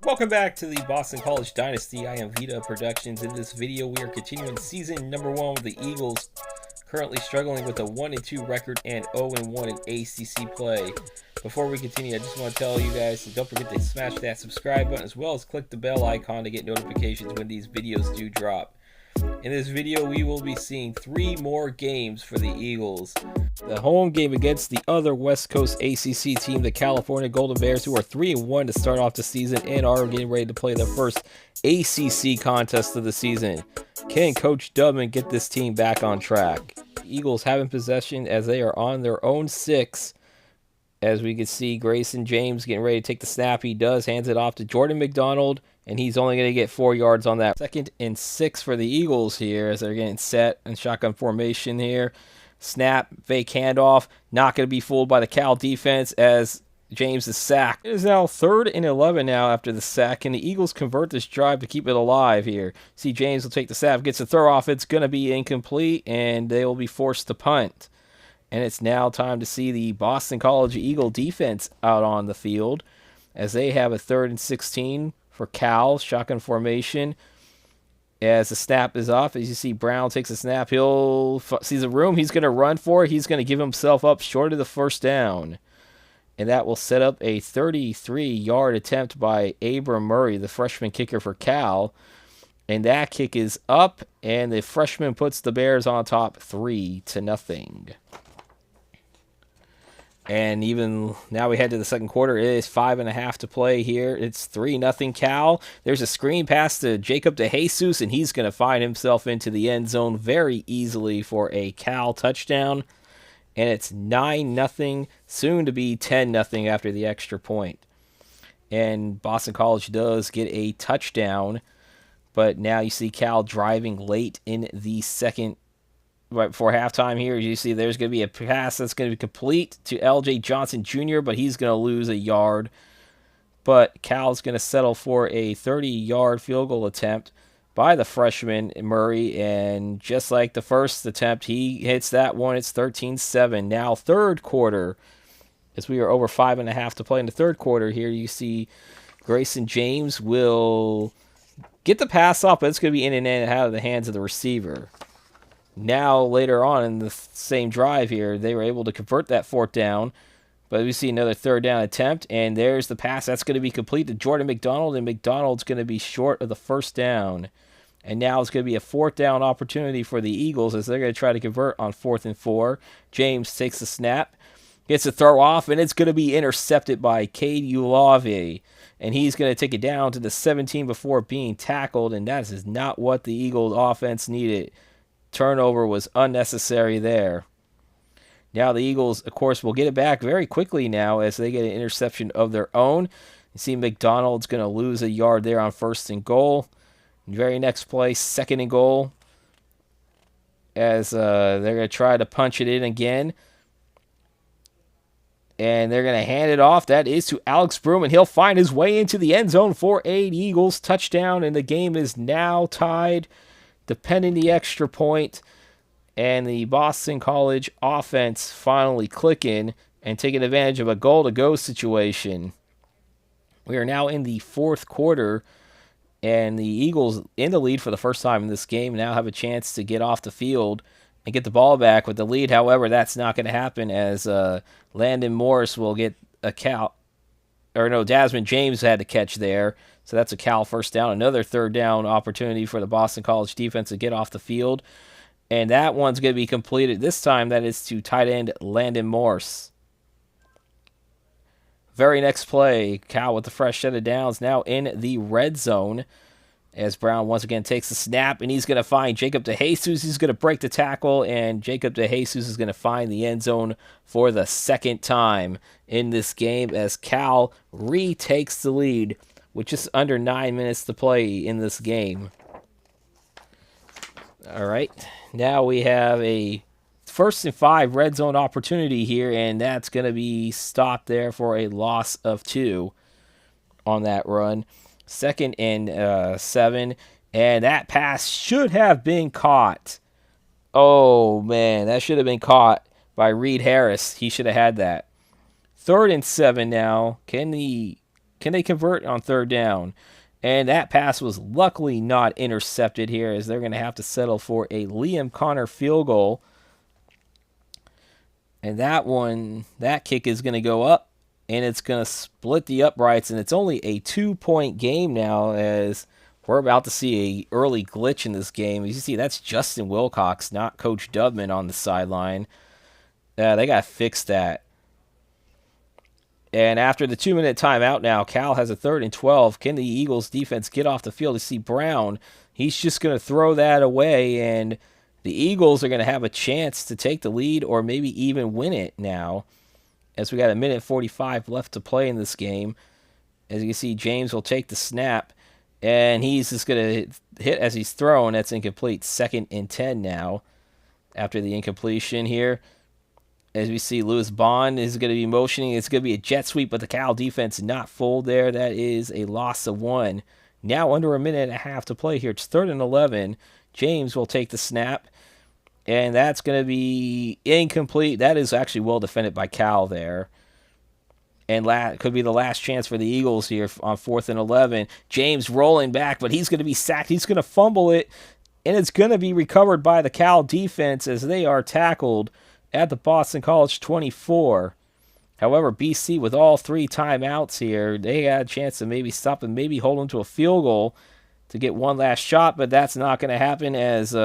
Welcome back to the Boston College Dynasty. I am Vita Productions. In this video, we are continuing season number 1 with the Eagles, currently struggling with a 1-2 record and 0-1 in ACC play. Before we continue, I just want to tell you guys, don't forget to smash that subscribe button as well as click the bell icon to get notifications when these videos do drop. In this video, we will be seeing 3 more games for the Eagles. The home game against the other West Coast ACC team, the California Golden Bears, who are 3-1 to start off the season and are getting ready to play their first ACC contest of the season. Can Coach Dubbman get this team back on track? The Eagles have in possession as they are on their own 6. As we can see, Grayson James getting ready to take the snap. He does, hands it off to Jordan McDonald, and he's only going to get 4 yards on that. 2nd and 6 for the Eagles here as they're getting set in shotgun formation here. Snap, fake handoff, not going to be fooled by the Cal defense as James is sacked. It is now 3rd and 11 now after the sack, and the Eagles convert this drive to keep it alive here. See, James will take the snap, gets the throw off. It's going to be incomplete, and they will be forced to punt. And it's now time to see the Boston College Eagle defense out on the field as they have a 3rd and 16 for Cal, shotgun formation. As the snap is off, as you see, Brown takes a snap. He'll sees a room. He's going to run for it. He's going to give himself up short of the first down. And that will set up a 33-yard attempt by Abram Murray, the freshman kicker for Cal. And that kick is up, and the freshman puts the Bears on top 3-0. And even now we head to the second quarter. It is 5.5 to play here. It's 3-0 Cal. There's a screen pass to Jacob DeJesus, and he's going to find himself into the end zone very easily for a Cal touchdown. And it's 9-0, soon to be 10-0 after the extra point. And Boston College does get a touchdown, but now you see Cal driving late in the second. Right before halftime here, you see there's going to be a pass that's going to be complete to L.J. Johnson Jr., but he's going to lose a yard. But Cal's going to settle for a 30-yard field goal attempt by the freshman Murray, and just like the first attempt, he hits that one. It's 13-7. Now third quarter, as we are over 5.5 to play in the third quarter here, you see Grayson James will get the pass off, but it's going to be in and out of the hands of the receiver. Now, later on in the same drive here, they were able to convert that 4th down. But we see another 3rd down attempt, and there's the pass. That's going to be complete to Jordan McDonald, and McDonald's going to be short of the 1st down. And now it's going to be a 4th down opportunity for the Eagles as they're going to try to convert on 4th and 4. James takes the snap, gets a throw off, and it's going to be intercepted by Cade Ulave. And he's going to take it down to the 17 before being tackled, and that is not what the Eagles offense needed. Turnover was unnecessary there. Now the Eagles, of course, will get it back very quickly now as they get an interception of their own. You see McDonald's going to lose a yard there on 1st and goal. Very next play, 2nd and goal, as they're going to try to punch it in again. And they're going to hand it off. That is to Alex Broom, and he'll find his way into the end zone for an Eagles touchdown, and the game is now tied, depending the extra point, and the Boston College offense finally clicking and taking advantage of a goal-to-go situation. We are now in the 4th quarter, and the Eagles in the lead for the first time in this game now have a chance to get off the field and get the ball back with the lead. However, that's not going to happen as Landon Morris will get a Cal. Or no, Desmond James had to catch there. So that's a Cal 1st down. Another 3rd down opportunity for the Boston College defense to get off the field. And that one's going to be completed. This time that is to tight end Landon Morse. Very next play, Cal with the fresh set of downs now in the red zone. As Brown once again takes the snap, and he's going to find Jacob DeJesus. He's going to break the tackle, and Jacob DeJesus is going to find the end zone for the 2nd time in this game as Cal retakes the lead with just under 9 minutes to play in this game. All right, now we have a 1st and 5 red zone opportunity here, and that's going to be stopped there for a loss of 2 on that run. 2nd and 7, and that pass should have been caught. Oh, man, that should have been caught by Reed Harris. He should have had that. 3rd and 7 now. Can the Can they convert on third down? And that pass was luckily not intercepted here, as they're going to have to settle for a Liam Connor field goal. And that kick is going to go up, and it's going to split the uprights, and it's only a 2-point game now, as we're about to see a early glitch in this game. As you see, that's Justin Wilcox, not Coach Dubbman on the sideline. They got to fix that. And after the 2-minute timeout now, Cal has a 3rd and 12. Can the Eagles defense get off the field? To see Brown, he's just going to throw that away, and the Eagles are going to have a chance to take the lead or maybe even win it now, as we got a minute 45 left to play in this game. As you can see, James will take the snap, and he's just going to hit as he's throwing. That's incomplete. 2nd and 10 now after the incompletion here. As we see, Lewis Bond is going to be motioning. It's going to be a jet sweep, but the Cal defense not full there. That is a loss of 1. Now under a minute and a half to play here. It's 3rd and 11. James will take the snap, and that's going to be incomplete. That is actually well defended by Cal there. And could be the last chance for the Eagles here on 4th and 11. James rolling back, but he's going to be sacked. He's going to fumble it, and it's going to be recovered by the Cal defense as they are tackled at the Boston College 24. However, BC, with all 3 timeouts here, they had a chance to maybe stop and maybe hold them to a field goal to get one last shot, but that's not going to happen, as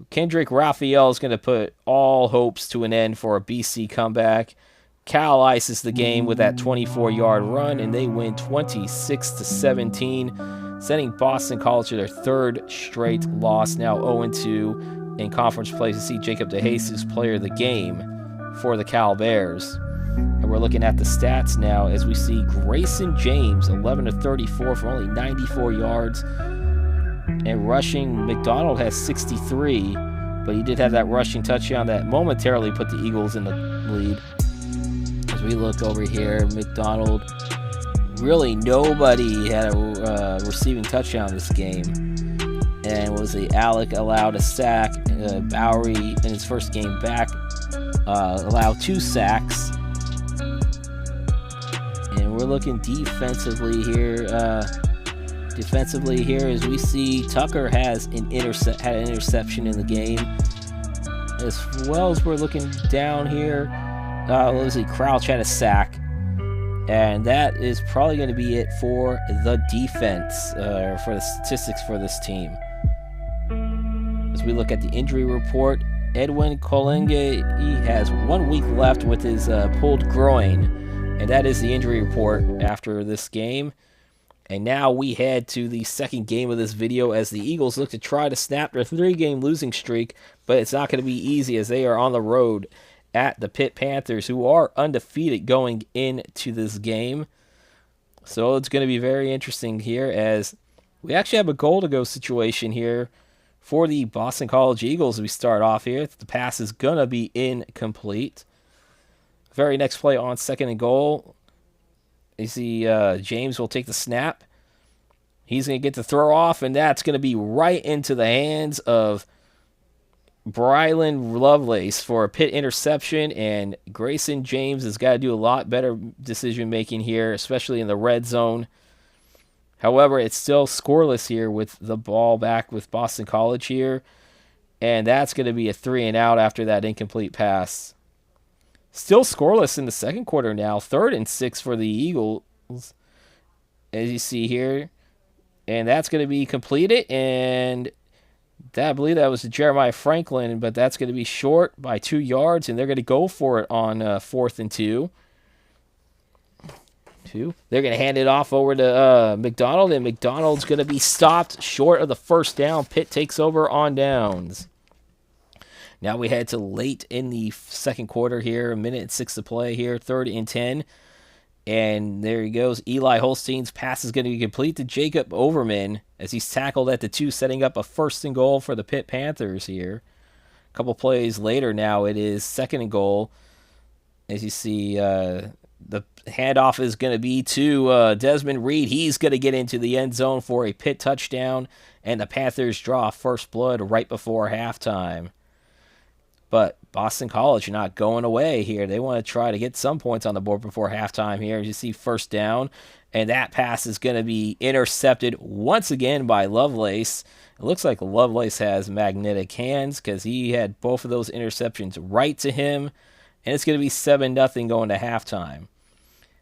Kendrick Raphael is going to put all hopes to an end for a BC comeback. Cal ices the game with that 24-yard run, and they win 26-17, sending Boston College to their 3rd straight loss, now 0-2 in conference play. To see Jacob DeJesus player of the game for the Cal Bears. And we're looking at the stats now, as we see Grayson James, 11 of 34 for only 94 yards. And rushing, McDonald has 63, but he did have that rushing touchdown that momentarily put the Eagles in the lead. As we look over here, McDonald, really nobody had a receiving touchdown this game. And was Alec allowed a sack. Bowery, in his first game back, allowed 2 sacks. And we're looking defensively here. As we see Tucker has had an interception in the game. As well as we're looking down here, Crouch had a sack. And that is probably going to be it for the defense, for the statistics for this team. As we look at the injury report, Edwin Kolenge, he has 1 week left with his pulled groin, and that is the injury report after this game. And now we head to the second game of this video, as the Eagles look to try to snap their 3-game losing streak, but it's not going to be easy, as they are on the road at the Pitt Panthers, who are undefeated going into this game. So it's going to be very interesting here, as we actually have a goal-to-go situation here for the Boston College Eagles. We start off here. The pass is going to be incomplete. Very next play on 2nd and goal. You see James will take the snap. He's going to get the throw off, and that's going to be right into the hands of Brylan Lovelace for a Pitt interception, and Grayson James has got to do a lot better decision-making here, especially in the red zone. However, it's still scoreless here with the ball back with Boston College here, and that's going to be a 3-and-out after that incomplete pass. Still scoreless in the second quarter now, 3rd and 6 for the Eagles, as you see here, and that's going to be completed, and I believe that was Jeremiah Franklin, but that's going to be short by 2 yards, and they're going to go for it on 4th and 2. They're going to hand it off over to McDonald, and McDonald's going to be stopped short of the first down. Pitt takes over on downs. Now we head to late in the second quarter here, 1:06 to play here, 3rd and 10. And there he goes. Eli Holstein's pass is going to be complete to Jacob Overman as he's tackled at the 2, setting up a 1st and goal for the Pitt Panthers here. A couple plays later now, it is 2nd and goal. As you see, the handoff is going to be to Desmond Reed. He's going to get into the end zone for a Pitt touchdown, and the Panthers draw first blood right before halftime. But Boston College not going away here. They want to try to get some points on the board before halftime here. As you see, first down, and that pass is going to be intercepted once again by Lovelace. It looks like Lovelace has magnetic hands because he had both of those interceptions right to him, and it's going to be 7-0 going to halftime.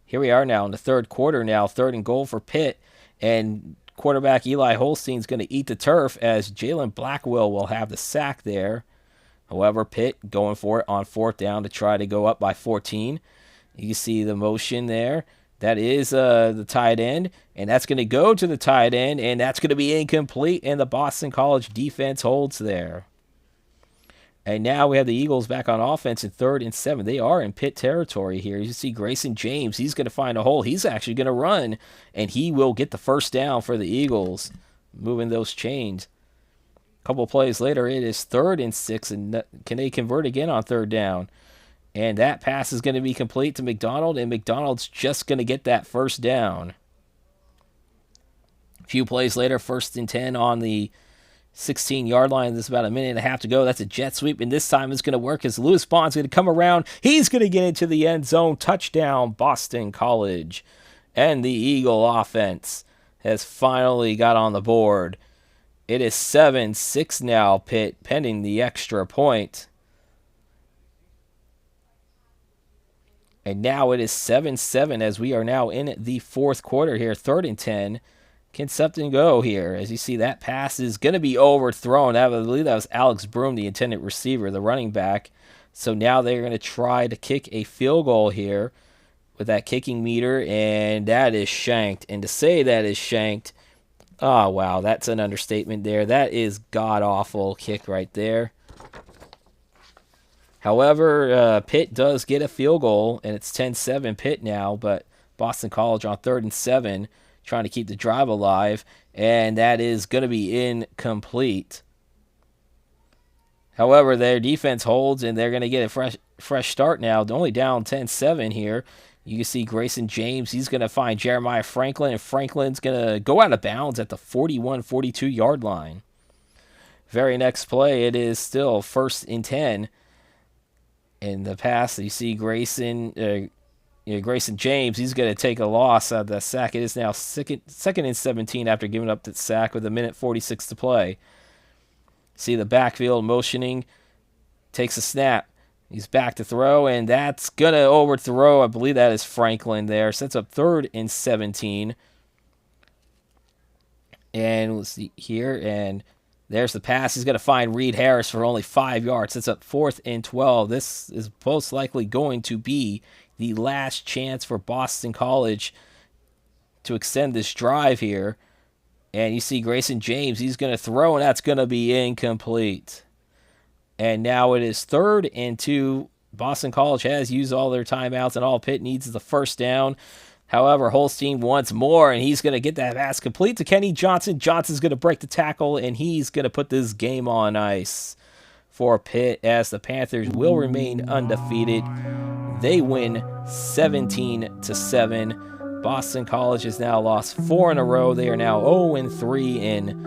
Here we are now in the third quarter now, 3rd and goal for Pitt, and quarterback Eli Holstein's going to eat the turf as Jalen Blackwell will have the sack there. However, Pitt going for it on 4th down to try to go up by 14. You see the motion there. That is the tight end, and that's going to go to the tight end, and that's going to be incomplete, and the Boston College defense holds there. And now we have the Eagles back on offense in 3rd and 7. They are in Pitt territory here. You see Grayson James. He's going to find a hole. He's actually going to run, and he will get the first down for the Eagles, moving those chains. A couple of plays later, it is 3rd and 6, and can they convert again on 3rd down? And that pass is going to be complete to McDonald, and McDonald's just going to get that first down. A few plays later, 1st and 10 on the 16-yard line. There's about a minute and a half to go. That's a jet sweep, and this time it's going to work as Lewis Bond's going to come around. He's going to get into the end zone. Touchdown, Boston College. And the Eagle offense has finally got on the board. It is 7-6 now, Pitt, pending the extra point. And now it is 7-7 as we are now in the 4th quarter here. 3rd and 10. Can something go here? As you see, that pass is going to be overthrown. I believe that was Alex Broom, the intended receiver, the running back. So now they're going to try to kick a field goal here with that kicking meter, and that is shanked. And to say that is shanked, oh, wow, that's an understatement there. That is god-awful kick right there. However, Pitt does get a field goal, and it's 10-7 Pitt now, but Boston College on 3rd and 7, trying to keep the drive alive, and that is going to be incomplete. However, their defense holds, and they're going to get a fresh start now. They're only down 10-7 here. You can see Grayson James. He's going to find Jeremiah Franklin, and Franklin's going to go out of bounds at the 41-42-yard line. Very next play, it is still 1st and 10. In the pass, you see Grayson James. He's going to take a loss out of the sack. It is now 2nd and 17 after giving up the sack with 1:46 to play. See the backfield motioning. Takes a snap. He's back to throw, and that's going to overthrow. I believe that is Franklin there. Sets up 3rd and 17. And we'll see here, and there's the pass. He's going to find Reed Harris for only 5 yards. It's up 4th and 12. This is most likely going to be the last chance for Boston College to extend this drive here. And you see Grayson James. He's going to throw, and that's going to be incomplete. And now it is 3rd and 2. Boston College has used all their timeouts, and all Pitt needs is the first down. However, Holstein wants more, and he's going to get that pass complete to Kenny Johnson. Johnson's going to break the tackle, and he's going to put this game on ice for Pitt as the Panthers will remain undefeated. They win 17-7. Boston College has now lost 4 in a row. They are now 0-3 in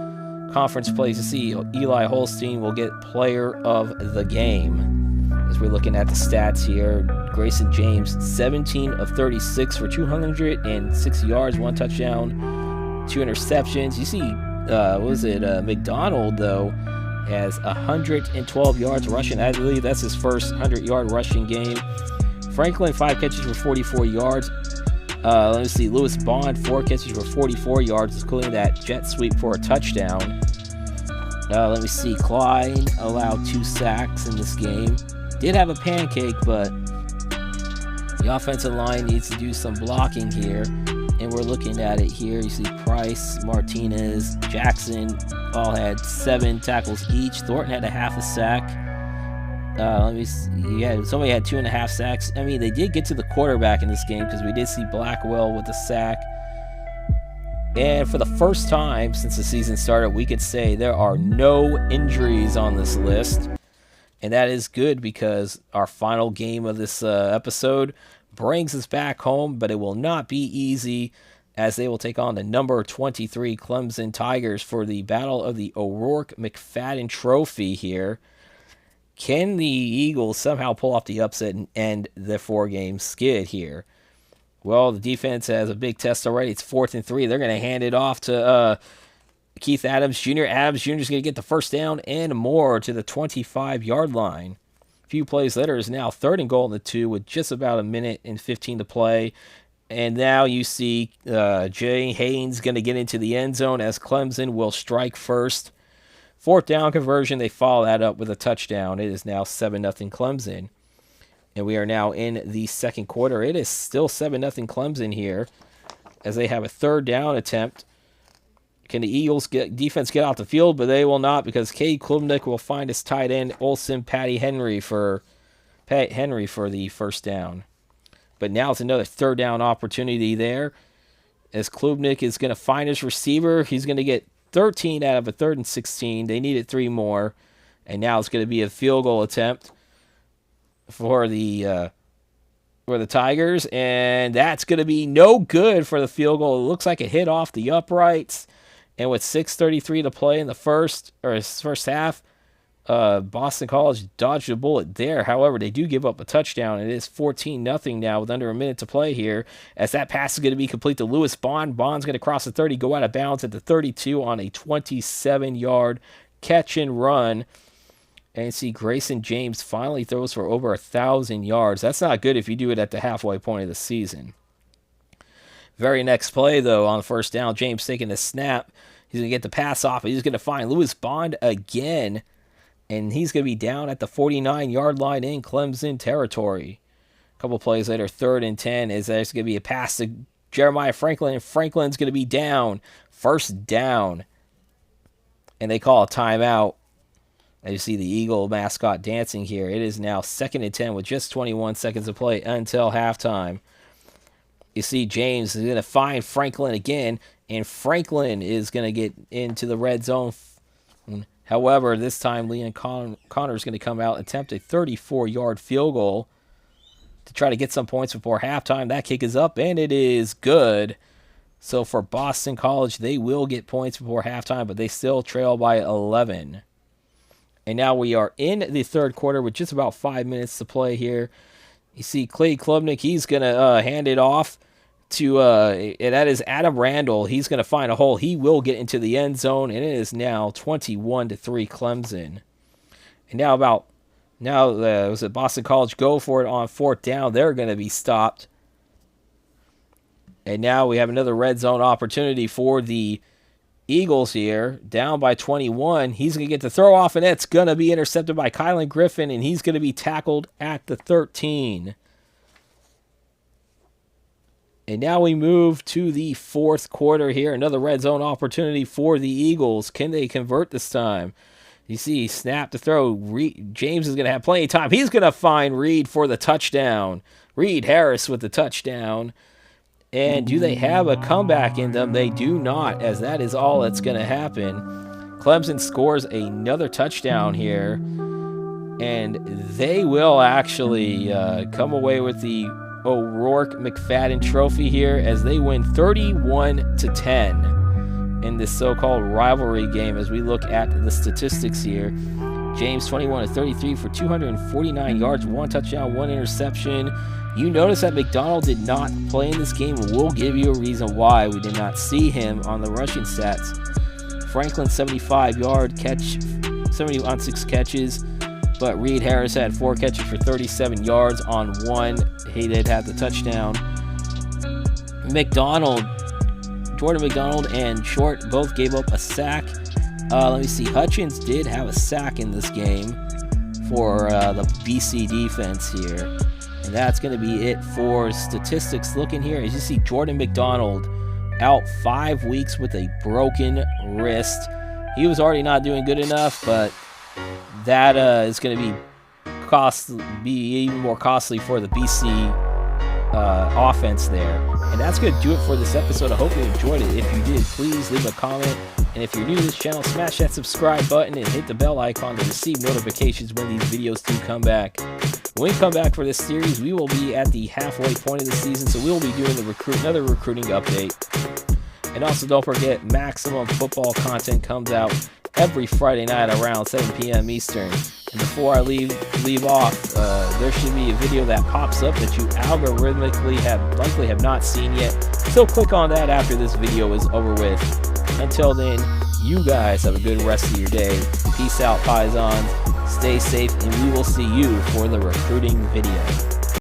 conference play. You see Eli Holstein will get player of the game. As we're looking at the stats here, Grayson James, 17 of 36 for 206 yards, 1 touchdown, 2 interceptions. You see, McDonald, though, has 112 yards rushing. I believe that's his first 100-yard rushing game. Franklin, 5 catches for 44 yards. Let me see, Lewis Bond, 4 catches for 44 yards, including that jet sweep for a touchdown. Let me see, Klein allowed 2 sacks in this game. Did have a pancake, but the offensive line needs to do some blocking here, and we're looking at it here. You see Price, Martinez, Jackson all had 7 tackles each. Thornton had a half a sack. Let me see. Somebody had 2.5 sacks. I mean, they did get to the quarterback in this game because we did see Blackwell with a sack. And for the first time since the season started, we could say there are no injuries on this list. And that is good because our final game of this episode brings us back home, but it will not be easy as they will take on the number 23 Clemson Tigers for the Battle of the O'Rourke McFadden Trophy here. Can the Eagles somehow pull off the upset and end the 4-game skid here? Well, the defense has a big test already. It's 4th and 3. They're going to hand it off to Keith Adams Jr. Adams Jr. is going to get the first down and more to the 25-yard line. A few plays later is now 3rd and goal in the 2 with just about a minute and 15 to play. And now you see Jay Haynes going to get into the end zone as Clemson will strike first. 4th down conversion, they follow that up with a touchdown. It is now 7-0 Clemson. And we are now in the second quarter. It is still 7-0 Clemson here as they have a 3rd down attempt. Can the Eagles defense get off the field? But they will not, because Cade Klubnik will find his tight end, Olsen Pat Henry for the first down. But now it's another 3rd down opportunity there as Klubnik is going to find his receiver. He's going to get 13 out of a 3rd and 16. They needed 3 more. And now it's going to be a field goal attempt for the Tigers. And that's going to be no good for the field goal. It looks like it hit off the uprights. And with 6:33 to play in the first half, Boston College dodged a bullet there. However, they do give up a touchdown. It is 14-0 now with under a minute to play here. As that pass is going to be complete to Lewis Bond. Bond's going to cross the 30, go out of bounds at the 32 on a 27-yard catch and run. And you see Grayson James finally throws for over 1,000 yards. That's not good if you do it at the halfway point of the season. Very next play, though, on the first down, James taking a snap. He's going to get the pass off. He's going to find Lewis Bond again. And he's going to be down at the 49-yard line in Clemson territory. A couple plays later, 3rd and 10, is there's going to be a pass to Jeremiah Franklin. And Franklin's going to be down. First down. And they call a timeout. As you see the Eagle mascot dancing here. It is now 2nd and 10 with just 21 seconds to play until halftime. You see James is going to find Franklin again, and Franklin is going to get into the red zone. However, this time Leon Connor is going to come out and attempt a 34-yard field goal to try to get some points before halftime. That kick is up, and it is good. So for Boston College, they will get points before halftime, but they still trail by 11. And now we are in the 3rd quarter with just about 5 minutes to play here. You see Clay Klubnik, he's going to hand it off to, that is Adam Randall. He's going to find a hole. He will get into the end zone, and it is now 21-3 Clemson. And now was it Boston College go for it on 4th down. They're going to be stopped. And now we have another red zone opportunity for the Eagles here, down by 21. He's going to get the throw off, and it's going to be intercepted by Kylan Griffin, and he's going to be tackled at the 13. And now we move to the 4th quarter here. Another red zone opportunity for the Eagles. Can they convert this time? You see, snap to throw. James is going to have plenty of time. He's going to find Reed for the touchdown. Reed Harris with the touchdown. And do they have a comeback in them? They do not, as that is all that's going to happen. Clemson scores another touchdown here, and they will actually come away with the O'Rourke McFadden Trophy here as they win 31-10 in this so-called rivalry game. As we look at the statistics here, James 21-33 for 249 yards, 1 touchdown, 1 interception. You notice that McDonald did not play in this game. We'll give you a reason why we did not see him on the rushing stats. Franklin 75-yard catch, 70 on 6 catches, but Reed Harris had 4 catches for 37 yards on 1. He did have the touchdown. Jordan McDonald and Short both gave up a sack. Let me see. Hutchins did have a sack in this game for the BC defense here. And that's going to be it for statistics. Looking here, as you see, Jordan McDonald out 5 weeks with a broken wrist. He was already not doing good enough, but that is going to be even more costly for the BC offense there. And that's going to do it for this episode. I hope you enjoyed it. If you did, please leave a comment. And if you're new to this channel, smash that subscribe button and hit the bell icon to receive notifications when these videos do come back. When we come back for this series, we will be at the halfway point of the season, so we will be doing another recruiting update. And also, don't forget, Maximum Football content comes out every Friday night around 7 p.m. Eastern. And before I leave off, there should be a video that pops up that you algorithmically likely have not seen yet. So click on that after this video is over with. Until then, you guys have a good rest of your day. Peace out, Pisons. Stay safe, and we will see you for the recruiting video.